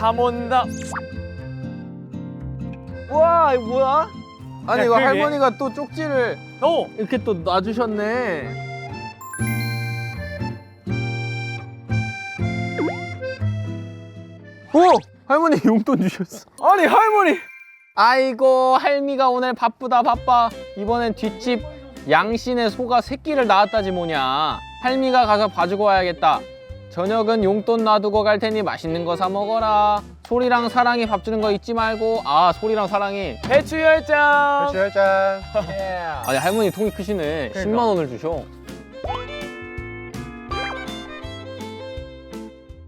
잠 온다. 우와, 이거 뭐야? 아니 야, 이거 그러게. 할머니가 또 쪽지를 오! 이렇게 또 놔주셨네. 오! 할머니 용돈 주셨어. 아니 할머니. 아이고 할미가 오늘 바쁘다 바빠. 이번엔 뒷집 양신의 소가 새끼를 낳았다지 뭐냐. 할미가 가서 봐주고 와야겠다. 저녁은 용돈 놔두고 갈 테니 맛있는 거 사 먹어라. 소리랑 사랑이 밥 주는 거 잊지 말고. 아 소리랑 사랑이. 배추 열장. 혈장. 아니 할머니 통이 크시네. 그러니까. 10만 원을 주셔.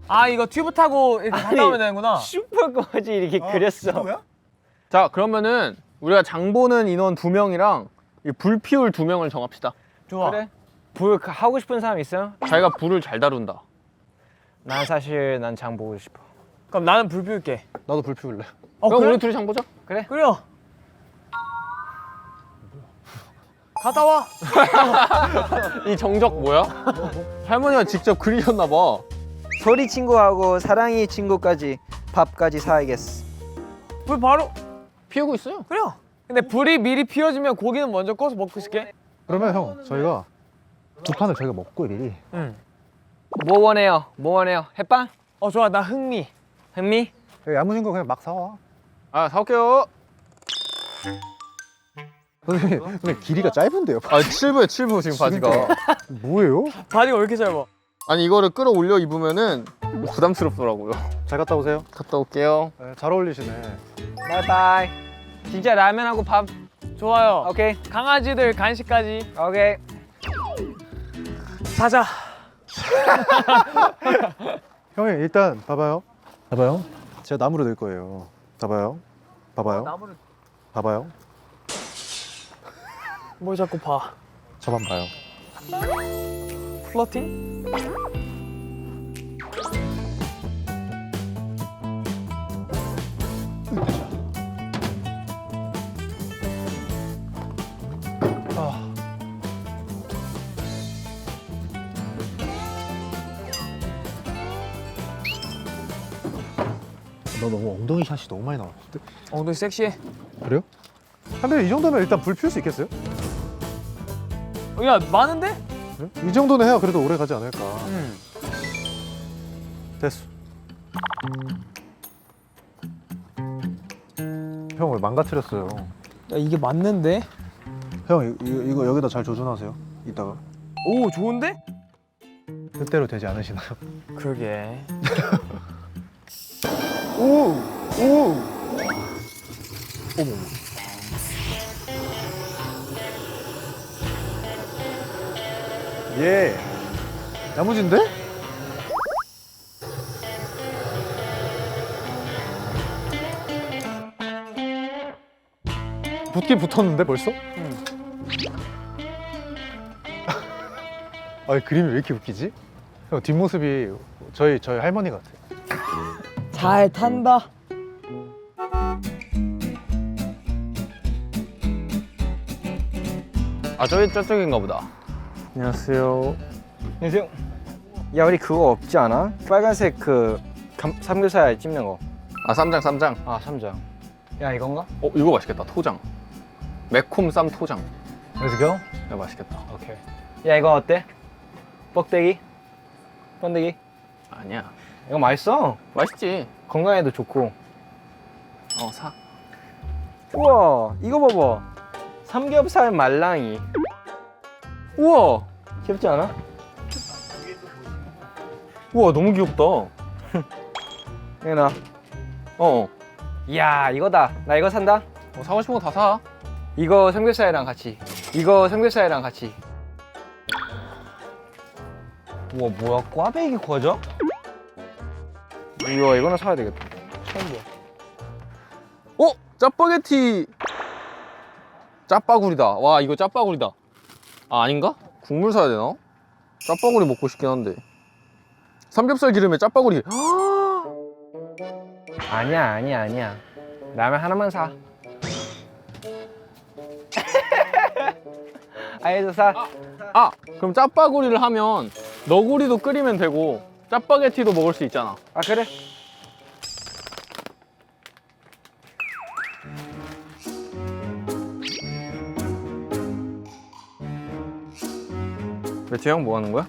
아 이거 튜브 타고 이렇게 갔다 오면 되는구나. 슈퍼까지 이렇게 그렸어. 뭐야? 자 그러면은 우리가 장 보는 인원 2명이랑 불 피울 2명을 정합시다. 좋아. 그래? 불 하고 싶은 사람 있어요? 자기가 불을 잘 다룬다. 난 사실 난 장 보고 싶어. 그럼 나는 불 피울게. 나도 불 피울래. 그럼 그래? 우리 둘이 장 보자. 그래? 그래요. 갔다 와. 이 정적 뭐야? 할머니가 직접 그리셨나 봐. 소리 친구하고 사랑이 친구까지 밥까지 사야겠어. 불 바로. 피우고 있어요. 그래요. 근데 불이 미리 피워지면 고기는 먼저 꺼서 먹고 싶게. 그러면 형 저희가 두 판을 저희가 먹고 미리. 응. 뭐 원해요? 뭐 원해요? 햇반? 좋아. 나 흥미. 현미? 야무진 거 그냥 막 사와. 아 사올게요. 근데 길이가 짧은데요. 아 7부에 7부 지금 바지가. 뭐예요? 바지가 왜 이렇게 짧아? 아니 이거를 끌어올려 입으면은 부담스럽더라고요. 잘 갔다 오세요. 갔다 올게요. 네, 잘 어울리시네. 바이바이. 진짜 라면하고 밥. 좋아요. 오케이. 강아지들 간식까지. 오케이. 자자. 형이 일단 봐봐요. 봐봐요. 제가 나무를 넣을 거예요. 봐봐요. 봐봐요. 나무를 봐봐요. 뭘 자꾸 봐. 저만 봐요. 플러팅? 너 너무 엉덩이 샷이 너무 많이 나왔는데? 엉덩이 섹시해. 그래요? 근데 이 정도면 일단 불 피울 수 있겠어요? 야 많은데? 그래? 이 정도는 해야 그래도 오래 가지 않을까. 응. 됐어. 형 왜 망가뜨렸어요? 야 이게 맞는데? 형 이거 여기다 잘 조준하세요. 이따가 오 좋은데? 뜻대로 되지 않으시나요? 그러게. 오! 오! 어머. 예. 야무진데? 붙긴 붙었는데 벌써? 응. 아, 그림이 왜 이렇게 웃기지? 형 뒷모습이 저희 할머니 같아. 잘 탄다. 아 저쪽인가 보다. 안녕하세요. 안녕하세요. 야 우리 그거 없지 않아? 빨간색 그 삼겹살 찝는 거. 아 쌈장 쌈장. 아 삼장. 야 이건가? 이거 맛있겠다. 토장. 매콤 쌈 토장. Let's go. 야 맛있겠다. 오케이. 야 이거 어때? 뻑대기? 번데기? 아니야. 이거 맛있어. 맛있지. 건강에도 좋고. 사. 우와 이거 봐봐. 삼겹살 말랑이. 우와. 귀엽지 않아? 우와 너무 귀엽다. 얘나. 어. 이야 이거다. 나 이거 산다. 사고 싶은 거 다 사. 이거 삼겹살이랑 같이. 이거 삼겹살이랑 같이. 우와 뭐야 꽈배기 과자? 이야 이거는 사야 되겠다. 처음 봐. 짜파게티. 짜파구리다. 와 이거 짜파구리다. 아 아닌가? 국물 사야 되나? 짜파구리 먹고 싶긴 한데. 삼겹살 기름에 짜파구리. 아니야. 라면 하나만 사. 알겠어 사. 아 그럼 짜파구리를 하면 너구리도 끓이면 되고 짜파게티도 먹을 수 있잖아. 아 그래? 왜 재영 뭐 하는 거야?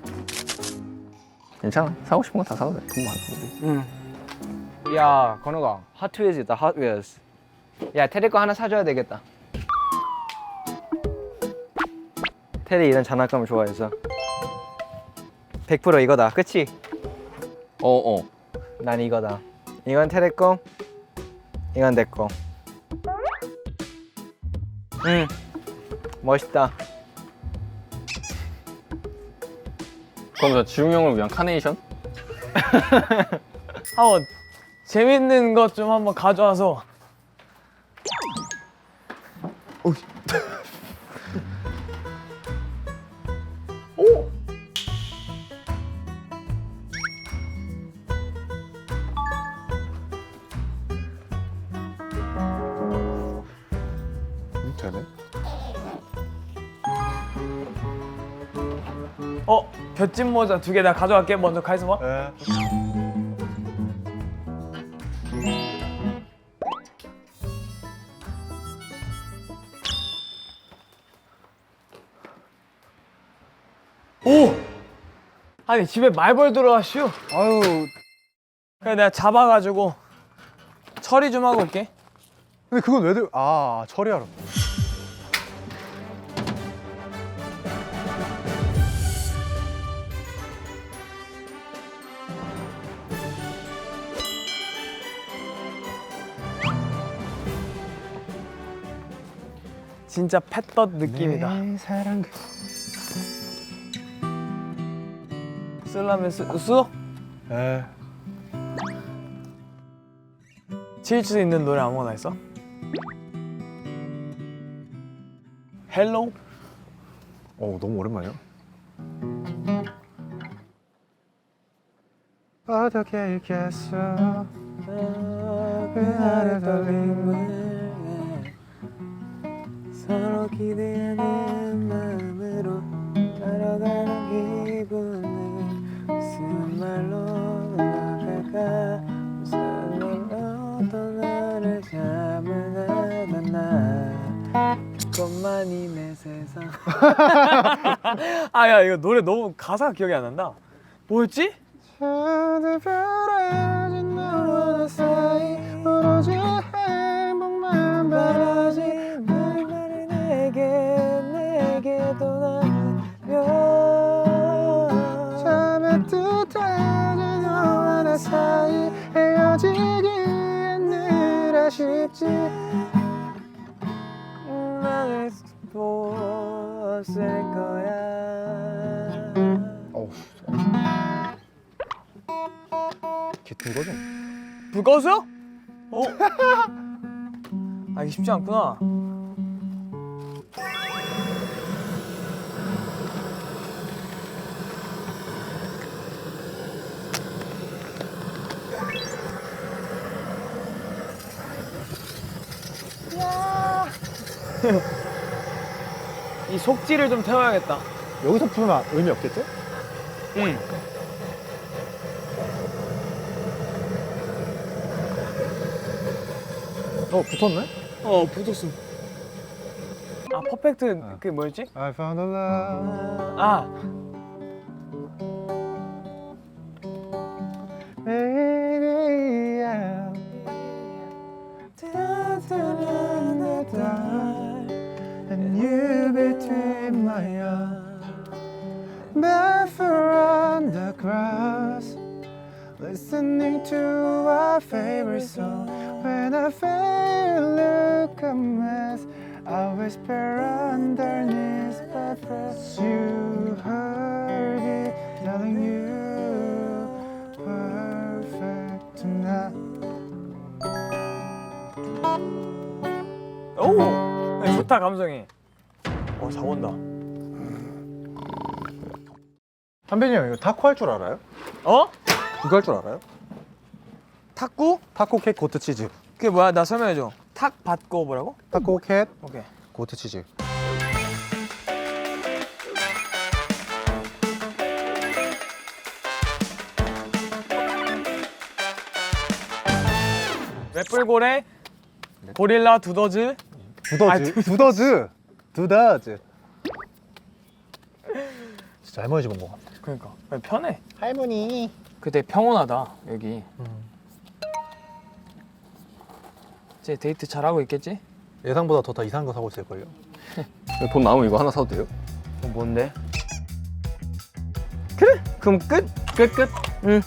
괜찮아. 사고 싶은 거 다 사도 돼. 돈 많아. 응. 야, 건우가 핫위즈 있다. 핫위즈. 야, 테리 거 하나 사줘야 되겠다. 테리 이런 장난감을 좋아해서. 100% 이거다. 그치? 어. 난 이거다. 이건 테리 거. 이건 내 거. 응. 멋있다. 그럼 저 지웅 형을 위한 카네이션? 한번 재밌는 것 좀 한번 가져와서. 오. 되네. 볏짚 모자 2개 내가 가져갈게. 먼저 가있어봐. 네. 오! 아니 집에 말벌 들어왔슈. 아유, 그래 내가 잡아가지고 처리 좀 하고 올게. 근데 그건 왜 들? 아, 처리하러. 진짜 팻떡 느낌이다. 사랑. 쓸라면 쓰? 에. 칠 수 있는 노래 아무거나 있어? 헬로우? 너무 오랜만이야. 어떻게 읽겠어? 그 아래 떨림을 서로 기대하는 마음으로 따라가는 기분을 무슨 말로 나갈까 무슨 말로 또 나를 잡아가던 나 그것만이 내 세상. 아야 이거 노래 너무 가사가 기억이 안 난다. 뭐였지? 별해진 너와 나 사이 오로지 행복만 바라지 말을 내게 떠나면 잠에 뜻하지 너와 나 사이 헤어지기엔 늘 아쉽지 망할 수 없을 거야. 깃든 거죠? 불 꺼졌어요? 아 이게 쉽지 않구나. 이 속지를 좀 태워야겠다. 여기서 풀면 의미 없겠죠? 응. 붙었네? 붙었음. 아 퍼펙트 그게 뭐였지? I found a love. 아 Maybe I'm and you between my arms, barefoot on the grass, listening to our favorite song. When I feel look a mess, I whisper underneath my breath. You heard it, telling you perfect tonight. 오! 네, 좋다 감성이. 잘 온다. 한빈이 형 이거 타코 할 줄 알아요? 어? 이거 할 줄 알아요? 탁구? 타코 캣 고트 치즈. 그게 뭐야? 나 설명해줘. 탁 받고 뭐라고? 타코 캣 오케이. 고트 치즈. 맵불고래 고릴라 두더즈. 두더즈. 두더즈. 두더즈. 진짜 진짜 할머니 집 온 것 같아. 그러니까 편해. 할머니. 그때 평온하다 여기. 이제 데이트 잘하고 있겠지? 예상보다 더 이상한 거 사고 있을걸요? 돈 나오면 이거 하나 사도 돼요? 뭔데? 그래? 그럼 끝? 끝. 응.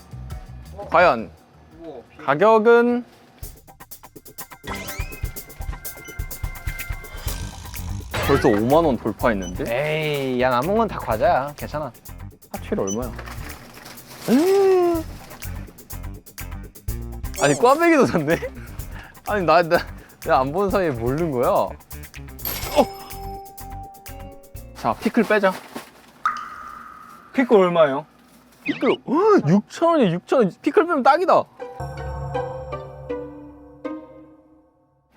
과연 가격은 벌써 5만 원 돌파했는데? 에이, 야 남은 건 다 과자야. 괜찮아. 하필 얼마야? 아니 꽈배기도 샀네? 아니 나 안 본 사이에 모르는 거야? 자 피클 빼자. 피클 얼마예요? 피클 6,000원이야 6,000원. 피클 빼면 딱이다.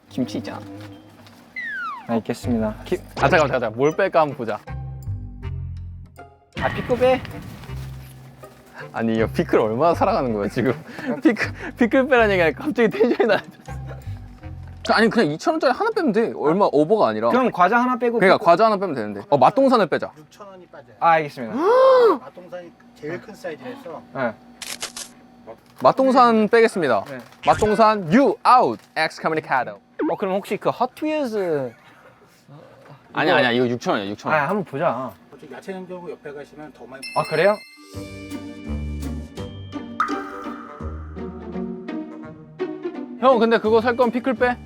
김치 있잖아. 알겠습니다. 잠깐 뭘 뺄까 한번 보자. 피클 빼. 아니 이거 피클 얼마나 사랑하는 거야 지금. 피클 빼라는 얘기하니까 갑자기 텐션이 나. 아니 그냥 2,000원짜리 하나 빼면 돼. 얼마 오버가 아니라. 그럼 과자 하나 빼고. 그러니까 과자 하나 빼면 되는데. 맛동산을 빼자. 6,000원이 빠져요. 알겠습니다. 맛동산이 제일 큰 사이즈라서 네. 맛동산 빼겠습니다. 네. 맛동산 you out excommunicado. 그럼 혹시 그 핫위즈 아니야 이거 6,000원이야 6,000원. 한번 보자. 그쪽 야채 냉장고 옆에 가시면 더 많이 그래요? 형 근데 그거 살 거면 피클 빼.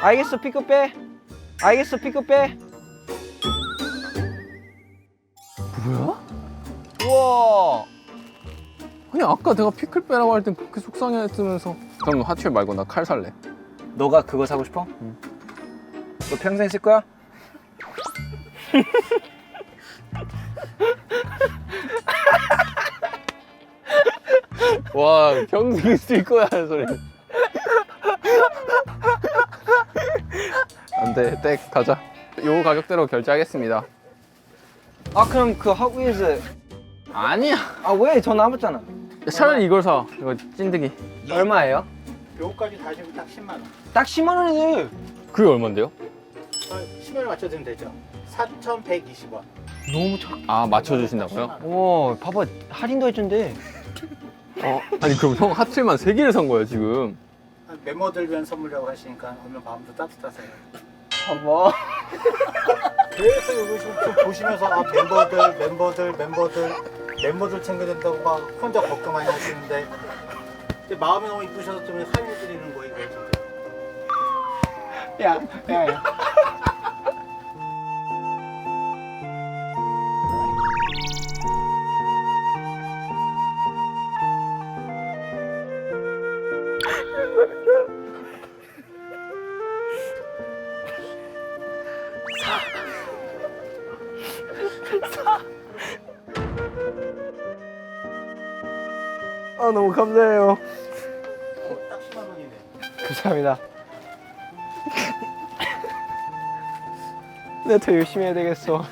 알겠어, 피클 빼. 알겠어, 피클 빼. 뭐야? 우와. 아니 아까 내가 피클 빼라고 할 땐 그렇게 속상해했으면서. 그럼 하츄 말고 나 칼 살래. 너가 그거 사고 싶어? 응. 너 평생 쓸 거야? 와 평생 쓸 거야 하는 소리. 안돼 땡 가자. 요 가격대로 결제하겠습니다. 그럼 그 핫위즈 아니야. 왜? 저 남았잖아. 차라리 이걸 사. 이거 찐득이. 얼마예요? 요거까지 다 하시면 딱 10만 원. 딱 10만 원이네. 그게 얼만데요? 10원 맞춰주면 되죠. 4,120원. 너무 착. 아 맞춰주신다고요? 오, 봐봐, 할인도 해준대. 아니 그럼 형 하트만 3개를 산 거야 지금. 멤버들 위한 선물이라고 하시니까 오늘 마음도 따뜻하세요. 봐봐. 그래서 이거 좀 보시면서 멤버들 챙겨야 된다고 막 혼자 걱정 많이 하시는데 이제 마음이 너무 이쁘셔서 좀 할인 드리는 거예요 진짜. 야. 너무 감사해요. 딱 10만 원이네. 감사합니다. 내가 더 열심히 해야 되겠어.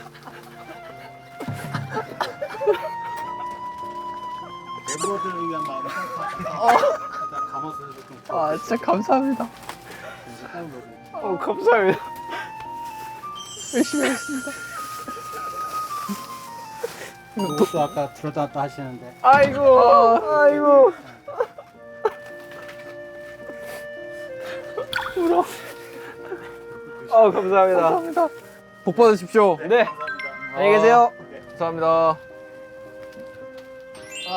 멤버들을 위한 마음을 감아서 좀. 진짜 감사합니다. 감사합니다. 열심히 하겠습니다. 또 아까 들었다 놨다 하시는데 아이고. 울어. 감사합니다. 복 받으십시오. 네. 안녕히 계세요. 감사합니다.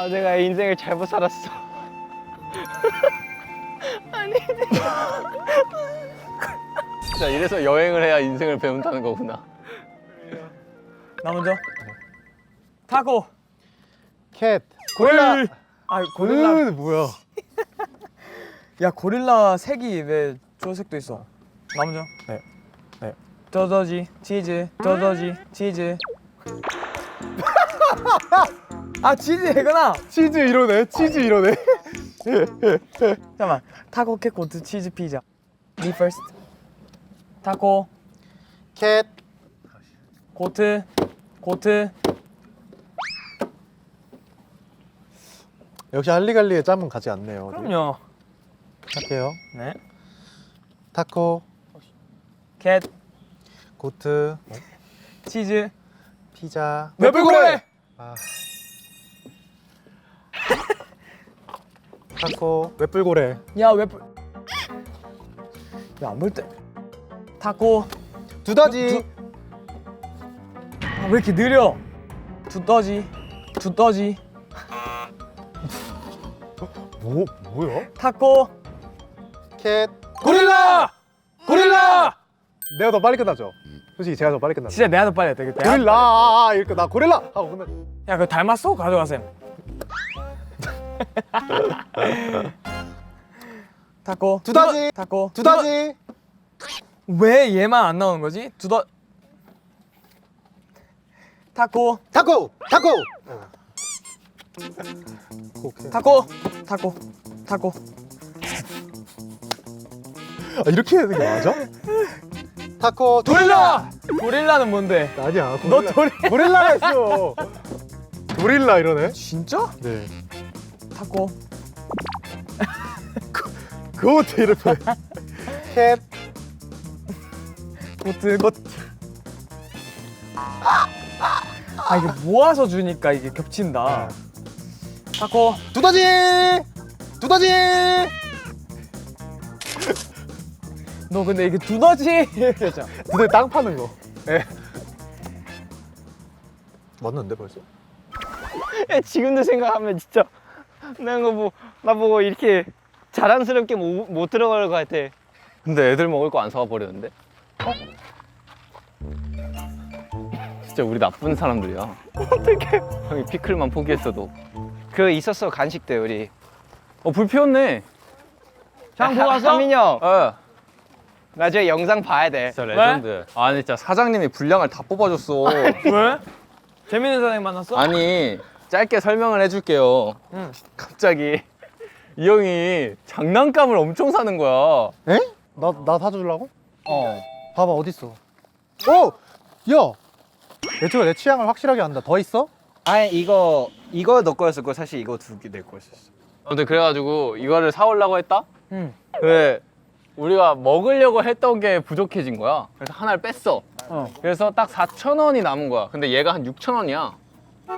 내가 인생을 잘못 살았어. 진짜 이래서 여행을 해야 인생을 배운다는 거구나. 나 먼저. 타코. 캣. 고릴라. 고릴라. 뭐야? 야 고릴라 색이 왜 주황색도 있어? 나 먼저. 네. 더더지 치즈. 더더지 치즈. 치즈 이거나. 치즈 이러네. 잠깐만. 타코 캣 고트 치즈 피자. Me first. 타코 캣. 고트. 역시 할리갈리의 짬은 가지 않네요. 그럼요. 할게요. 네. 타코, 캣 고트, 치즈. 피자. 몇 불 고래? 타코 웹불고래. 야왜 야안 볼 때. 타코. 두더지. 아, 왜 이렇게 느려? 두더지. 두더지. 뭐야? 타코. 캣. 고릴라. 고릴라. 내가 더 빨리 끝나죠. 솔직히 제가 더 빨리 끝났어. 진짜 내가 더 빨리 했다. 그때. 고릴라 이렇게 나 고릴라 하고 끝나. 야, 그거 닮았어? 가져가셈. 타코. 두더지. 타코. 두더지. 왜 얘만 안 나오는 거지? 타코. 타코. 타코. 오케이. 타코. 타코. 타코. 아, 이렇게 하는 게 맞아? 타코. 고릴라. 고릴라는 뭔데? 아니야. 너 고릴라 했어. 고릴라 이러네. 진짜? 네. 타코. 고트 이렇게. 캣. 고트. 아, 이게 모아서 주니까 이게 겹친다. 타코. 두더지. 두더지. 너 근데 이게 두더지 이렇게 했잖아. 두더지 땅 파는 거. 예. 맞는데 벌써? 지금도 생각하면 진짜 내가 나보고 이렇게 자랑스럽게 못 들어갈 것 같아. 근데 애들 먹을 거 안 사와 버리는데? 진짜 우리 나쁜 사람들이야. 어떡해. 형이 피클만 포기했어도. 그 있었어 간식 때 우리. 불 피웠네. 장 보고 왔어? 하민이 형 어. 나중에 영상 봐야 돼. 진짜 레전드. 아니 진짜 사장님이 분량을 다 뽑아줬어. 왜? 재밌는 사장님 만났어? 아니 짧게 설명을 해줄게요. 응. 갑자기 이 형이 장난감을 엄청 사는 거야. 에? 나 사주려고? 어. 봐봐 어딨어? 어! 야! 애초에 내 취향을 확실하게 안다. 더 있어? 아니 이거 너 거였었고 사실 이거 두 개 내 거였었어. 근데 그래가지고 이거를 사오려고 했다? 응. 왜 우리가 먹으려고 했던 게 부족해진 거야. 그래서 하나를 뺐어. 그래서 딱 4,000원이 남은 거야. 근데 얘가 한 6,000원이야.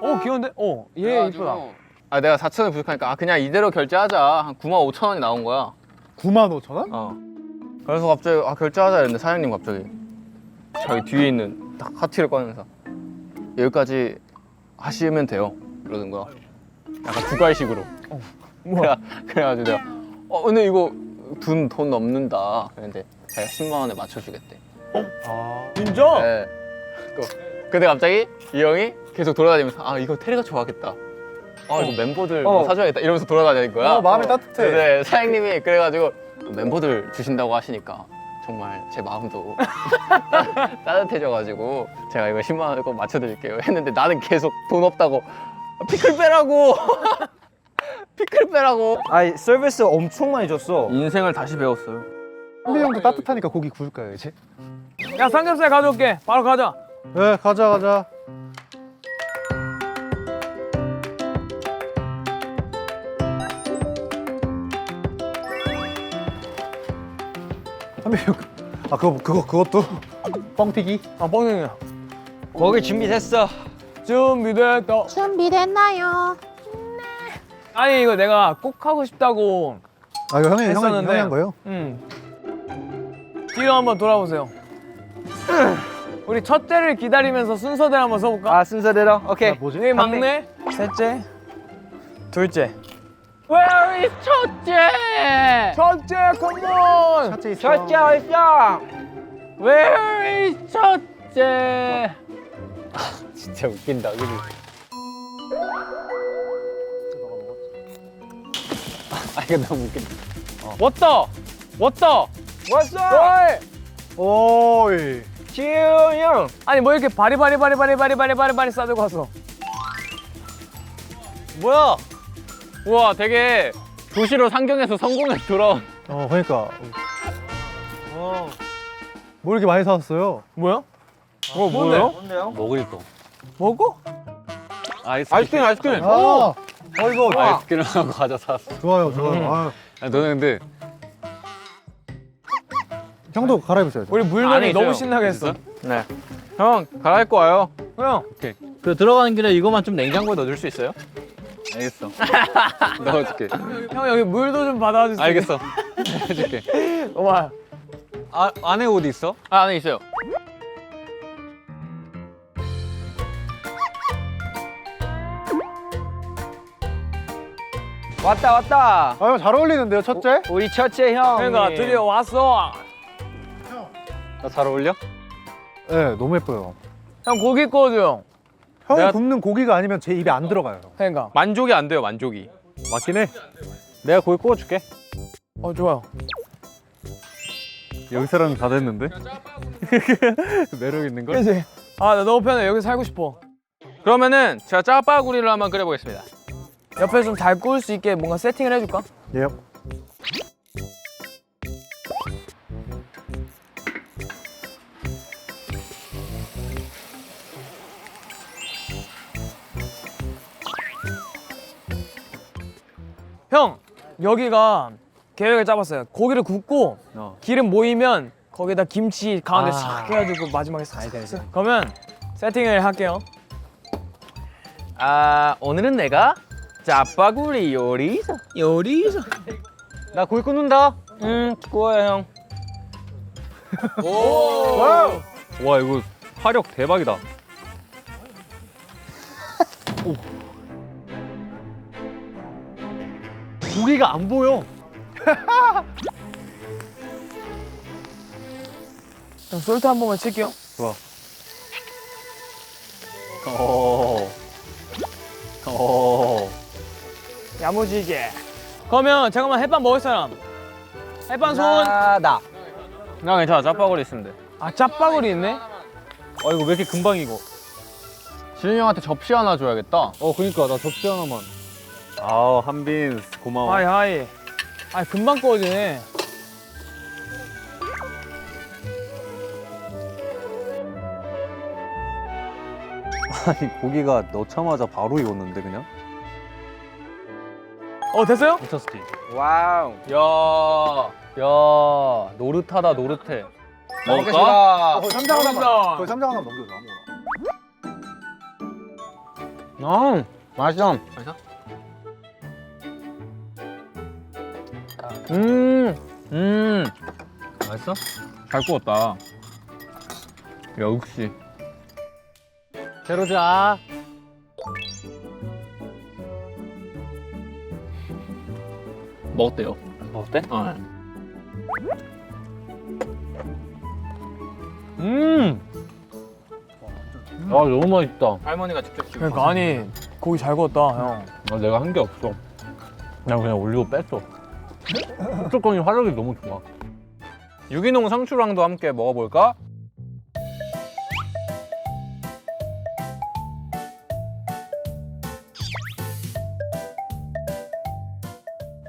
오, 귀여운데? 오, 얘 이쁘다. 아 내가 4,000원 부족하니까 그냥 이대로 결제하자. 한 95,000원이 나온 거야. 95,000원? 어. 그래서 갑자기 결제하자 했는데 사장님 갑자기 자기 뒤에 있는 딱 하트를 꺼내면서 여기까지 하시면 돼요 이러는 거야. 약간 두괄식으로. 뭐야? 그래가지고 내가 근데 이거 돈 넘는다. 그런데 자기가 10만 원에 맞춰주겠대. 아. 진짜? 네. 근데 갑자기 이 형이 계속 돌아다니면서 이거 테리가 좋아하겠다. 이거 멤버들 뭐 사줘야겠다 이러면서 돌아다니는 거야. 마음이 따뜻해. 네, 사장님이 그래가지고 멤버들 주신다고 하시니까 정말 제 마음도 따뜻해져가지고 제가 이거 10만 원 꼭 맞춰드릴게요 했는데 나는 계속 돈 없다고 피클 빼라고 피클 빼라고. 아니 서비스 엄청 많이 줬어. 인생을 다시 배웠어요. 한빈 형도 따뜻하니까 고기 구울까요 이제? 야, 삼겹살 가져올게. 바로 가자. 네 가자. 한빈 형. 아 그것도 뻥튀기? 아, 뻥이야. 고기 준비됐어. 준비됐다. 준비됐나요? 아니, 이거 내가 꼭 하고 싶다고. 아 이거 형이 했었는데. 한 거예요? 응. 뒤로 한번 돌아보세요. 우리 첫째를 기다리면서 순서대로 한번 써볼까? 순서대로 오케이. 뭐지? 여기 막내, 셋째, 둘째. Where is 첫째? 첫째, come on! 첫째 있어. 첫째 어딨어? Where is 첫째? 진짜 웃긴다, 그지? 이거 너무 웃긴다. 왔다! 왔다! 왔어. 오이. 지훈 형. 아니, 뭐 이렇게 바리바리 싸들고 왔어? 뭐야? 우와, 되게 도시로 상경해서 성공해서 돌아온. 그러니까. 뭐 이렇게 많이 사왔어요? 뭐야? 뭐예요? 뭔데요? 먹을 거. 먹어? 아이스크림. 아, 이거 아이스크림하고 과자 사왔어. 좋아요. 아, 너는 근데 형도 갈아입으셔야죠. 우리 물놀이 안에 너무 있어요. 신나게 했어. 네. 형, 갈아입고 와요. 형, 오케이. 그 들어가는 길에 이거만 좀 냉장고에 넣어줄 수 있어요? 알겠어. 넣어줄게. 형 여기 물도 좀 받아와 주세요. 알겠어. 해줄게. 와. 안에 옷 있어? 아, 안에 있어요. 왔다 왔다. 아, 형 잘 어울리는데요, 첫째? 우리 첫째 형. 그러니까 드디어 왔어. 나 잘 어울려? 네, 너무 예뻐요. 형 고기 구워줘요. 형이 내가- 굽는 고기가 아니면 제 입에 안 들어가요. 그러니까. 만족이 안 돼요, 만족이. 맞긴 해. 내가 고기 구워줄게. 좋아요. 여기 사람은 다 됐는데? 매력 있는 걸? 그지? 나 너무 편해. 여기 살고 싶어. 그러면은 제가 짜파구리를 한번 끓여보겠습니다. 옆에 좀 잘 구울 수 있게 뭔가 세팅을 해줄까? 예. 형 여기가 계획을 짜봤어요. 고기를 굽고 기름 모이면 거기다 김치 가운데 싹 해가지고 마지막에 싹. 그러면 세팅을 할게요. 오늘은 내가 짜파구리 요리사. 나 고기 굽는다. 구워요 형. 와 이거 화력 대박이다. 고기가 안 보여. 형 솔트 한 번만 칠게요. 좋아. 오. 야무지게. 그러면 잠깐만 햇반 먹을 사람. 햇반 손. 나. 나 괜찮아, 짜파구리 있으면 돼. 짭바구리 있네. 이거 왜 이렇게 금방 익어? 지윤이 형한테 접시 하나 줘야겠다. 그니까 나 접시 하나만. 아우 한빈 고마워. 하이. 금방 구워지네. 아니 고기가 넣자마자 바로 익었는데 그냥? 됐어요? 미쳤지. 와우. 야, 노릇하다, 노릇해. 먹을까? 거기 쌈장 하나만. 감사합니다. 거기 쌈장 하나만 넘겨줘, 아무거나. 맛있어. 맛있어? 잘 구웠다. 역시. 재로자. 먹었대요. 어때? 너무 맛있다. 할머니가 직접 지금. 그러니까 아니 고기 잘 구웠다 형. 내가 한 게 없어. 난 그냥 올리고 뺐어. 무조건 화력이 너무 좋아. 유기농 상추랑도 함께 먹어볼까?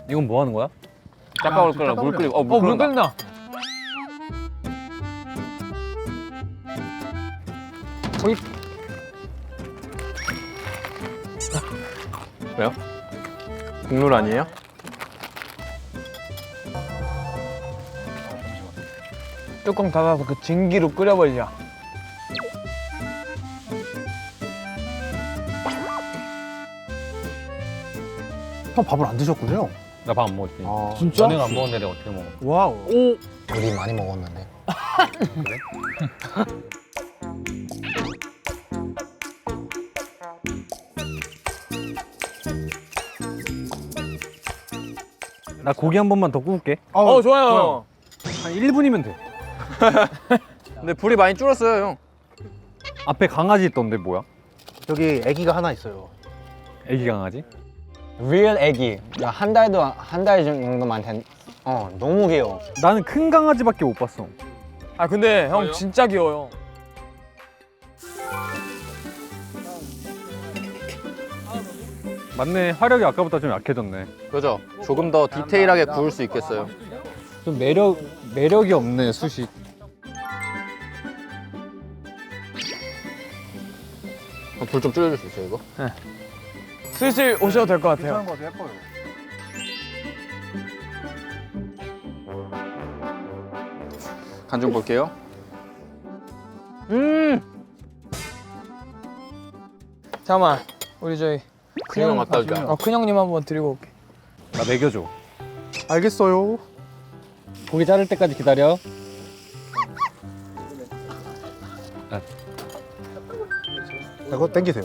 이건 뭐 하는 거야? 짜파구리 끓여, 물 끓이고. 물 물 끓는다. 끓는다. 왜요? 국물 아니에요? 뚜껑 닫아서 그 진기로 끓여버리자. 형 밥을 안 드셨군요. 나 밥 안 먹었지. 진짜? 너네가 안 먹었는데 내가 어떻게 먹어? 와우. 우리 많이 먹었는데. 나 고기 한 번만 더 구울게. 좋아요. 한 1분이면 돼. 근데 불이 많이 줄었어요, 형. 앞에 강아지 있던데 뭐야? 여기 아기가 하나 있어요. 애기 강아지? 리얼 애기. 한 달 정도만 된. 너무 귀여워. 나는 큰 강아지밖에 못 봤어. 근데 형 진짜 귀여워요. 맞네. 화력이 아까보다 좀 약해졌네. 그죠? 조금 더 디테일하게 구울 수 있겠어요. 좀 매력이 없네 수식. 불 좀 줄여줄 수 있어요, 이거? 슬슬 오셔도 될 것 같아요. 괜찮은 거 같아요, 예뻐요. 간 좀 볼게요. 잠깐만 우리 저희 큰형 갔다 올까? 큰형님 한번 드리고 올게. 나 먹여줘. 알겠어요. 고기 자를 때까지 기다려. 이거 땡기세요.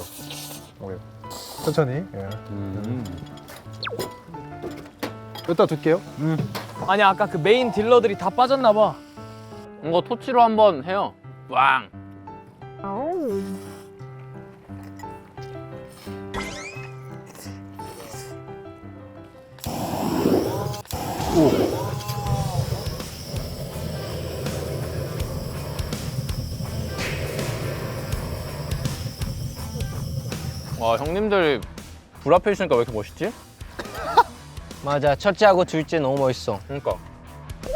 오케이. 천천히. 예. 여기다 둘게요. 아니 아까 그 메인 딜러들이 다 빠졌나 봐. 이거 토치로 한번 해요. 왕. 와, 형님들 불 앞에 있으니까 왜 이렇게 멋있지? 맞아, 첫째하고 둘째 너무 멋있어. 그러니까.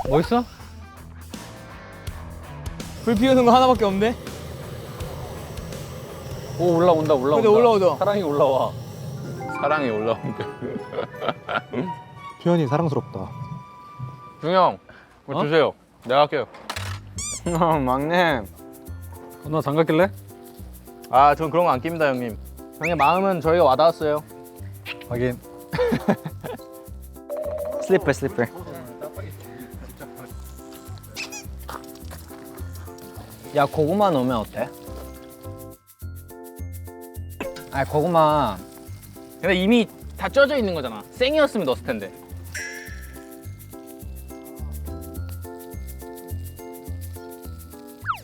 멋있어? 불 피우는 거 하나밖에 없네. 오, 올라온다. 근데 올라오죠. 사랑이 올라와. 사랑이 올라온대. 표현이 사랑스럽다. 중형, 뭐 주세요. 내가 할게요. 막내. 너 장갑 낄래? 아, 전 그런 거 안 낍니다, 형님. 형님 마음은 저희가 와닿았어요. 하긴. 슬리퍼. 야, 고구마 넣으면 어때? 아, 고구마. 근데 이미 다 쪄져 있는 거잖아. 생이었으면 넣었을 텐데.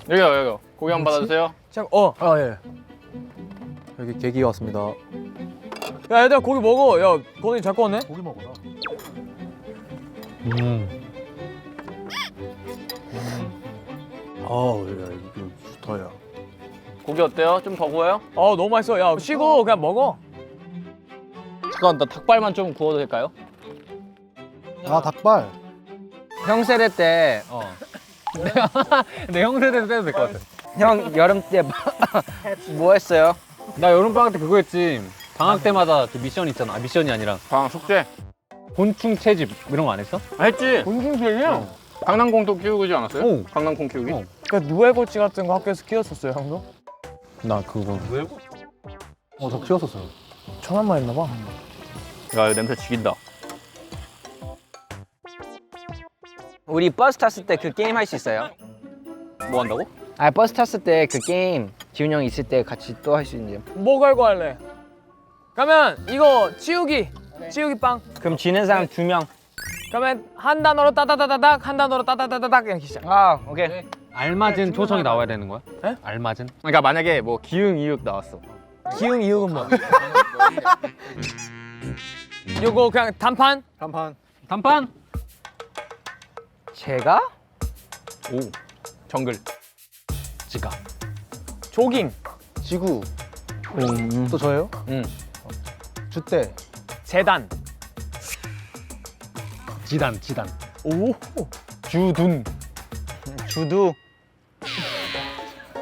여기요. 고기 한번 받아주세요. 자, 아 예. 여기 계기 왔습니다. 야 얘들아 고기 먹어. 야 고기 잘 구웠네. 고기 먹어라. 아우 야 이거 좋다야. 고기 어때요? 좀 더 구워요? 너무 맛있어. 야 쉬고 그냥 먹어. 잠깐, 나 닭발만 좀 구워도 될까요? 아 닭발. 형 세대 때, 내 형 세대도 떼도 될 것 같아. 형 여름 때 뭐 했어요? 나 여름방학 때 그거 했지. 방학 때마다 그 미션 있잖아. 아, 미션이 아니라 방 숙제. 곤충 채집 이런 거 안 했어? 했지? 곤충들이요? 강낭콩도 키우지 않았어요? 오. 강낭콩 키우기? 어. 그 누에고치 같은 거 학교에서 키웠었어요 형도? 나 그거. 저 키웠었어요. 천안만 했나 봐. 야, 이거 냄새 죽인다. 우리 버스 탔을 때 그 게임 할 수 있어요? 뭐 한다고? 아, 버스 탔을 때 그 게임 지훈 형 있을 때 같이 또 할 수 있는데요. 뭐 걸고 할래? 그러면 이거 치우기 빵. 그럼 지는 사람 2명. 그러면 한 단어로 따다다다닥 한 단어로 따다다다닥 이렇게 시작. 아, 오케이. 알맞은 초성이 나와야 되는 거야? 에? 알맞은? 그러니까 만약에 뭐 기흥, 이윽 나왔어. 기흥 이응은 뭐? 요거 그냥 단판? 간판. 단판? 제가? 오. 정글. 지가. 조깅, 지구. 또 저예요? 응. 주대. 재단. 지단. 오. 주둔. 주두.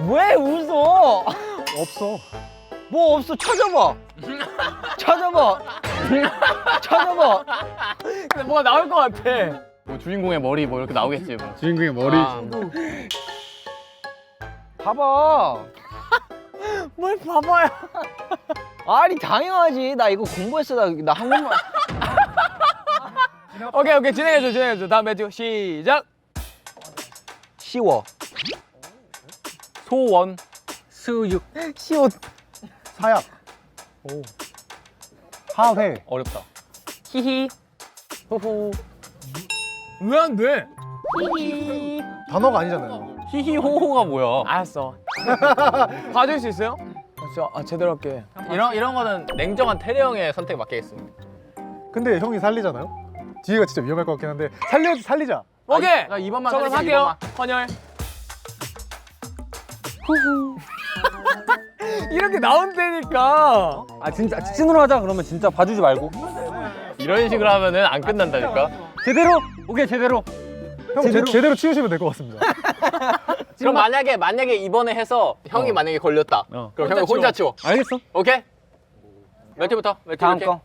왜 웃어? 없어. 뭐 없어? 찾아봐. 찾아봐. 근데 뭐가 나올 것 같아. 뭐 주인공의 머리 뭐 이렇게 나오겠지. 뭐. 주인공의 머리. 봐봐. 뭘 바보야. 아니 당연하지. 나 이거 공부했어. 나 한국말. 오케이 진행해줘. 다음 매튜 시작. 쉬워. 소원. 수육. 시옷. 사약. 오. 하회. 어렵다. 히히. 호호. 왜 안 돼? 단어가 아니잖아요. 히히호호가 뭐야? 알았어. 봐줄 수 있어요? 제대로 할게. 이런 거는 냉정한 태례 형의 선택 맡기겠습니다. 근데 형이 살리잖아요. 뒤에가 진짜 위험할 것 같긴 한데 살리자. 오케이. 나 2번만 저 그럼 할게요. 헌혈. 후후. 이렇게 나온다니까. 아 진짜 찐으로 하자. 그러면 진짜 봐주지 말고. 이런 식으로 하면은 안 끝난다니까. 제대로. 오케이 제대로. 형 제대로 치우시면 될 것 같습니다. 그럼 만약에 이번에 해서 형이 만약에 걸렸다. 어. 그럼 형이 혼자 치워. 알겠어. 오케이? 몇 팀부터? 몇 팀? 다음 몇 팀? 거.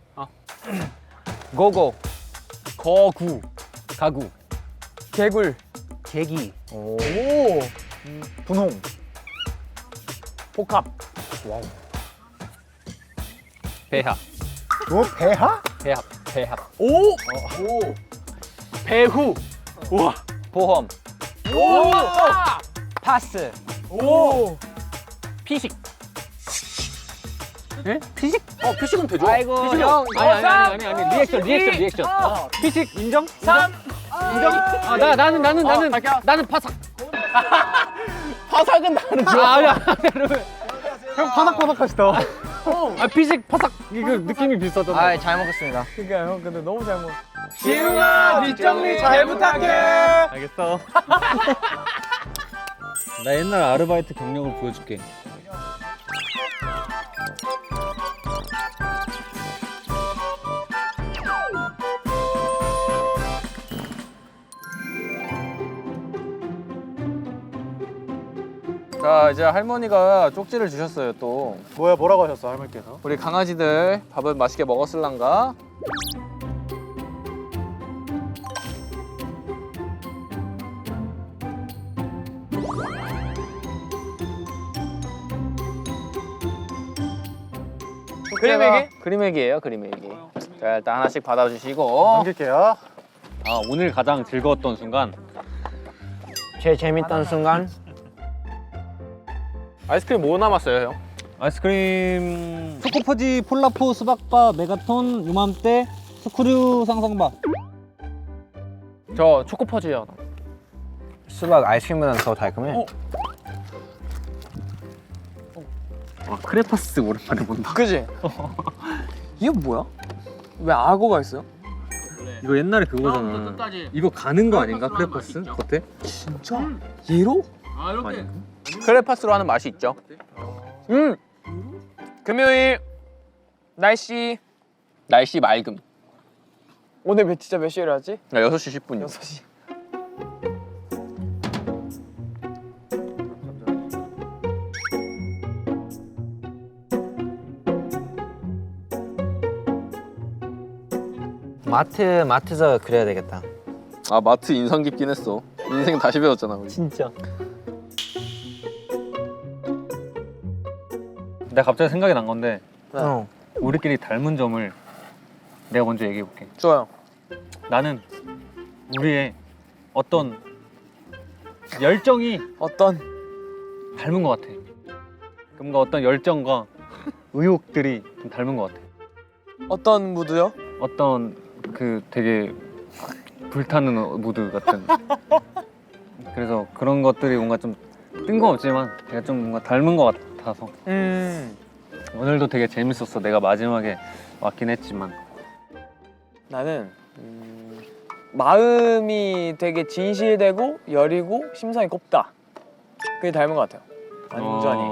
고고. 거구. 가구. 개굴. 계기. 오. 분홍. 복합. 배합. 뭐 배하? 배합. 오! 배후. 보험. 파스. 오! 피식. 예? 피식? 피식은 되죠. 아이고 피식은- 형. 아니. 리액션. 피식 인정? 3. 인정? 나는 파삭. 파삭은 나는 좋아. 형 파삭파삭하시다. 아 피식 파삭 이거 느낌이 비슷하잖아. 아, 잘 먹었습니다. 그러니까 형 근데 너무 잘 먹어. 지웅아 뒷정리 잘 부탁해. 알겠어. 나 옛날 아르바이트 경력을 보여줄게. 자 이제 할머니가 쪽지를 주셨어요 또. 뭐라고 하셨어 할머니께서? 우리 강아지들 밥을 맛있게 먹었을란가? 그림에게? 그림액이에요 그림액이. 자 일단 하나씩 받아주시고. 넘길게요. 아 오늘 가장 즐거웠던 순간. 제일 재밌던 순간. 아이스크림 뭐 남았어요 형? 아이스크림 초코퍼지 폴라포 수박바 메가톤 요맘때 스크류 상성바. 저 초코퍼지요. 수박 아이스크림보다는 더 달콤해. 아 크레파스 오랜만에 본다. 그지? 이게 뭐야? 왜 악어가 있어요? 이거 옛날에 그거잖아. 이거 가는 거 아닌가 크레파스 겉에? 진짜? 얘로? 아닌가? 크레파스로 하는 맛이 있죠. 금요일 날씨 날씨 맑음. 오늘 진짜 몇 시에 일어났지? 6시 10분이요. 6시. 마트에서 그래야 되겠다. 아 마트 인상 깊긴 했어. 인생 다시 배웠잖아 우리. 진짜. 내가 갑자기 생각이 난 건데 어. 우리끼리 닮은 점을 내가 먼저 얘기해 볼게. 좋아요. 나는 우리의 어떤 열정이 어떤 닮은 것 같아. 뭔가 어떤 열정과 의욕들이 좀 닮은 것 같아. 어떤 무드요? 어떤 그 되게 불타는 무드 같은. 그래서 그런 것들이 뭔가 좀 뜬금없지만 내가 좀 뭔가 닮은 것 같아서 오늘도 되게 재밌었어. 내가 마지막에 왔긴 했지만 나는 마음이 되게 진실되고 여리고 심성이 곱다. 그게 닮은 것 같아요. 완전히.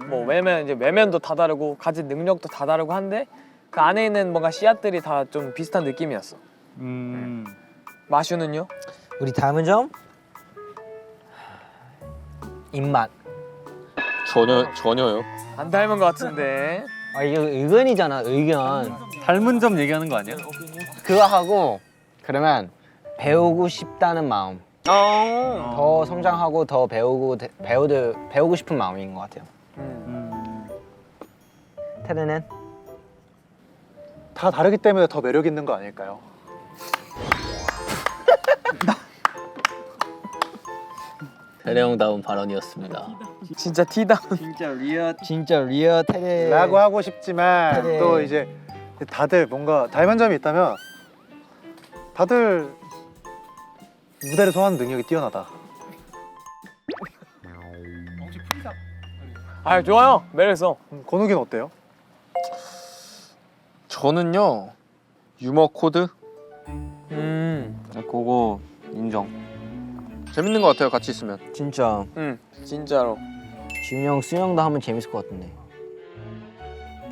뭐 왜냐면 이제 외면도 다 다르고 가진 능력도 다 다르고 한데 그 안에 있는 뭔가 씨앗들이 다 좀 비슷한 느낌이었어. 마슈는요? 우리 닮은 점? 입맛. 전혀요. 안 닮은 것 같은데. 아 이거 의견이잖아 의견. 닮은 점 얘기하는 거 아니야? 그거 하고 그러면 배우고 싶다는 마음. 더 성장하고 더 배우고 싶은 마음인 것 같아요. 테르는? 다 다르기 때문에 더 매력 있는 거 아닐까요? 대령다운 발언이었습니다. 진짜 티다. 진짜 리얼 테레. 라고 하고 싶지만 그래. 또 이제 다들 뭔가 닮은 점이 있다면 다들 무대를 소화하는 능력이 뛰어나다. 아 좋아요. 매력있어. 권욱이는 어때요? 저는요 유머 코드 그거 인정. 재밌는 것 같아요 같이 있으면. 진짜 진짜로. 지훈이 형 수영도 하면 재밌을 것 같은데.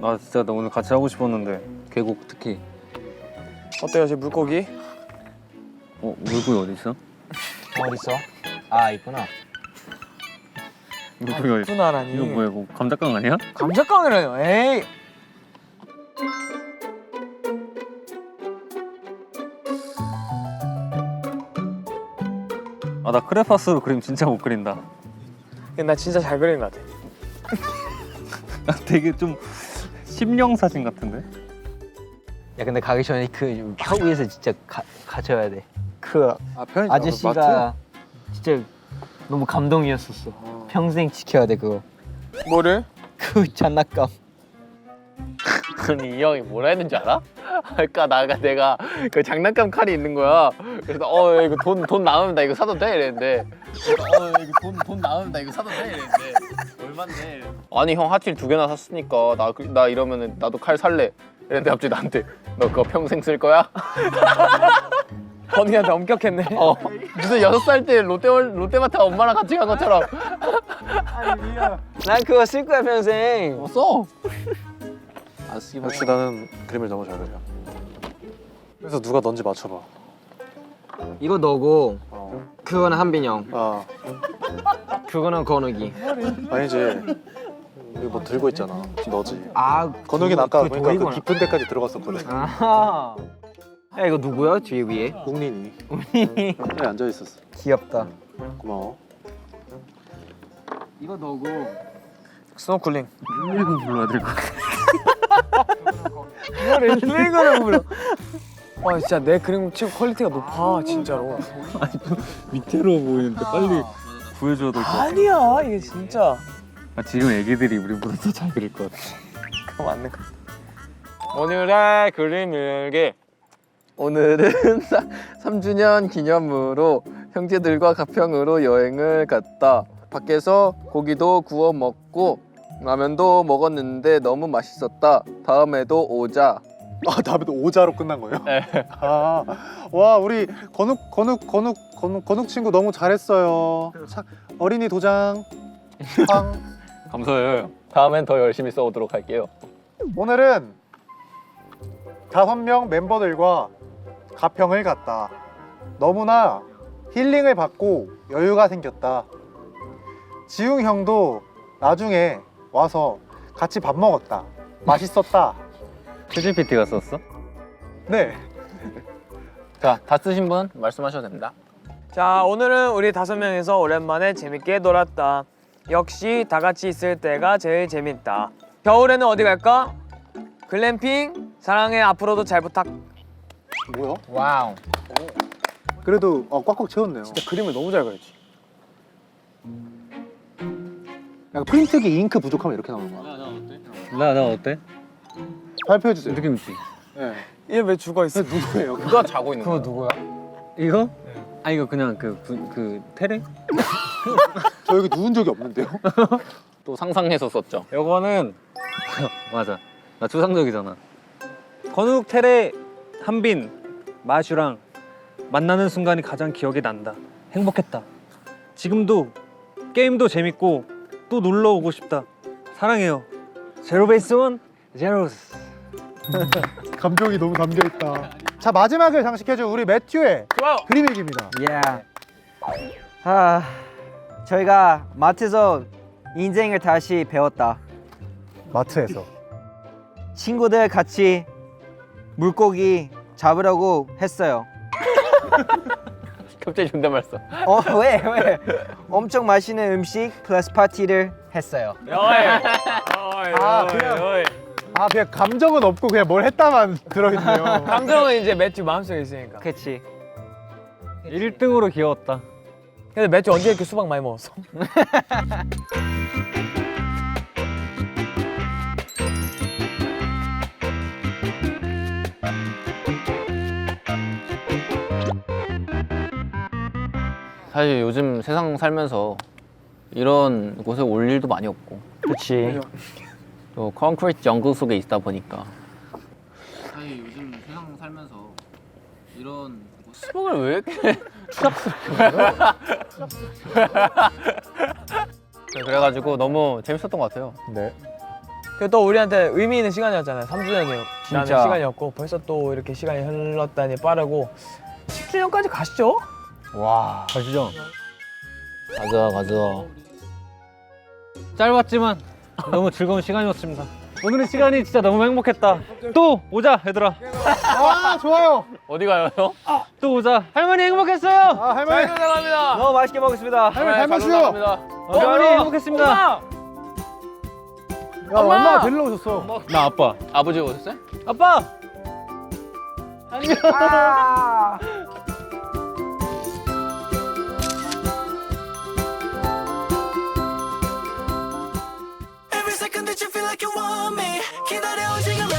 나 진짜 나 오늘 같이 하고 싶었는데 계곡 특히. 어때요 제 물고기? 물고기 어디 있어? 어디 있어? 아 있구나. 물고기 어디? 푸나라니. 이거 뭐야? 이거 감자깡 아니야? 감자깡이라뇨. 에이. 아 나 크레파스로 그림 진짜 못 그린다. 나 진짜 잘 그리는 것 같아. 나 되게 좀 심령 사진 같은데? 야 근데 가기 전에 그 혀위에서 진짜 가져야 돼. 그 편의점 아저씨가 진짜 너무 감동이었었어. 평생 지켜야 돼 그거. 뭐를? 그 장난감. 아니 이 형이 뭐라 했는지 알아? 아까 내가 그 장난감 칼이 있는 거야. 그래서 이거 돈 남으면 나 이거 사도 돼 이랬는데. 이거 돈 남으면 나 이거 사도 돼 이랬는데. 얼마인데? 아니 형 하필 2개나 샀으니까 나 이러면은 나도 칼 살래. 이랬는데 갑자기 나한테 너 그거 평생 쓸 거야? 건이한테 엄격했네. 무슨 6살 때 롯데마트 엄마랑 같이 간 것처럼. 난 그거 쓸 거야 평생. 써. 역시 나는 그림을 너무 잘 그려. 그래서 누가 넌지 맞춰봐. 이거 너고 어. 그거는 한빈 형. 아 그거는 건욱이. 아니지. 여기 뭐 들고 있잖아. 너지. 아 건욱이는 아까 그거 보니까 그 도이구나. 깊은 데까지 들어갔었거든. 아하. 야 이거 누구야 뒤에 위에? 웅린이. 여기 앉아 있었어. 귀엽다. 고마워. 이거 너고. 스노클링. 읽고 불러야 될 것 같아. 이거를 읽으라고 불러. 와 진짜 내 그림 치고 퀄리티가 높아 진짜로. 밑으로 보이는데 빨리 구해줘야 될 것 같아. 아니야 이게 진짜. 지금 애기들이 우리보다 더 잘 그릴 것 같아. 그거 맞는 거. 오늘의 그림 일기. 오늘은 3주년 기념으로 형제들과 가평으로 여행을 갔다. 밖에서 고기도 구워 먹고 라면도 먹었는데 너무 맛있었다. 다음에도 오자. 아 다음에도 오자로 끝난 거예요? 네. 와 우리 건욱 친구 너무 잘했어요. 어린이 도장. 빵. 감사해요. 다음엔 더 열심히 써오도록 할게요. 오늘은 5명 멤버들과 가평을 갔다. 너무나 힐링을 받고 여유가 생겼다. 지웅 형도 나중에 와서 같이 밥 먹었다. 맛있었다. 최진 PT가 썼어? 네. 자, 다 쓰신 분 말씀하셔도 됩니다. 자 오늘은 우리 5명이서 오랜만에 재밌게 놀았다. 역시 다 같이 있을 때가 제일 재밌다. 겨울에는 어디 갈까? 글램핑 사랑해 앞으로도 잘 부탁. 뭐야? 와우. 그래도 꽉꽉 채웠네요. 진짜 그림을 너무 잘 그렸지. 약간 프린트기 잉크 부족하면 이렇게 나오는 거야. 나 어때? 발표해 주세요. 느낌 있지? 네. 얘 왜 죽어 있어? 누구예요? 누가 자고 있는 거야? 누구야? 이거? 아 이거 그냥 그 테레? 저 여기 누운 적이 없는데요? 또 상상해서 썼죠. 요거는 맞아. 나 추상적이잖아. 건욱, 테레, 한빈, 마슈랑 만나는 순간이 가장 기억에 난다. 행복했다. 지금도 게임도 재밌고 또 놀러 오고 싶다. 사랑해요. 제로베이스 원 제로스. 감정이 너무 담겨 있다. 자 마지막을 장식해줄 우리 매튜의 좋아요. 그림 일기입니다. 저희가 마트에서 인생을 다시 배웠다. 마트에서. 친구들 같이 물고기 잡으려고 했어요. 갑자기 존댓말 써. 왜? 엄청 맛있는 음식 플러스 파티를 했어요. 그냥 감정은 없고 그냥 뭘 했다만 들어있네요. 감정은 이제 매튜 마음속에 있으니까. 그치. 1등으로 귀여웠다. 근데 매튜 언제 이렇게 수박 많이 먹었어? 사실 요즘 세상 살면서 이런 곳에 올 일도 많이 없고 그치. 또 콘크리트 정글 속에 있다 보니까 사실 요즘 세상 살면서 이런 수박을 왜 이렇게 그래가지고 너무 재밌었던 것 같아요. 네. 그리고 또 우리한테 의미 있는 시간이었잖아요. 3주년이라는 진짜. 시간이었고 벌써 또 이렇게 시간이 흘렀다니 빠르고 10주년까지 가시죠? 와. 가시죠. 가자. 짧았지만 너무 즐거운 시간이었습니다. 오늘의 시간이 진짜 너무 행복했다. 또 오자 얘들아. 아 좋아요. 어디 가요 형? 또 오자. 할머니 행복했어요. 아 할머니. 감사합니다. 너무 맛있게 먹었습니다. 할머니 잘 마시죠. 할머니 행복했습니다. 야 엄마가 데리러 오셨어. 나 아빠. 아버지가 오셨어요? 아빠. Every second that you feel like you want me 기다려 지금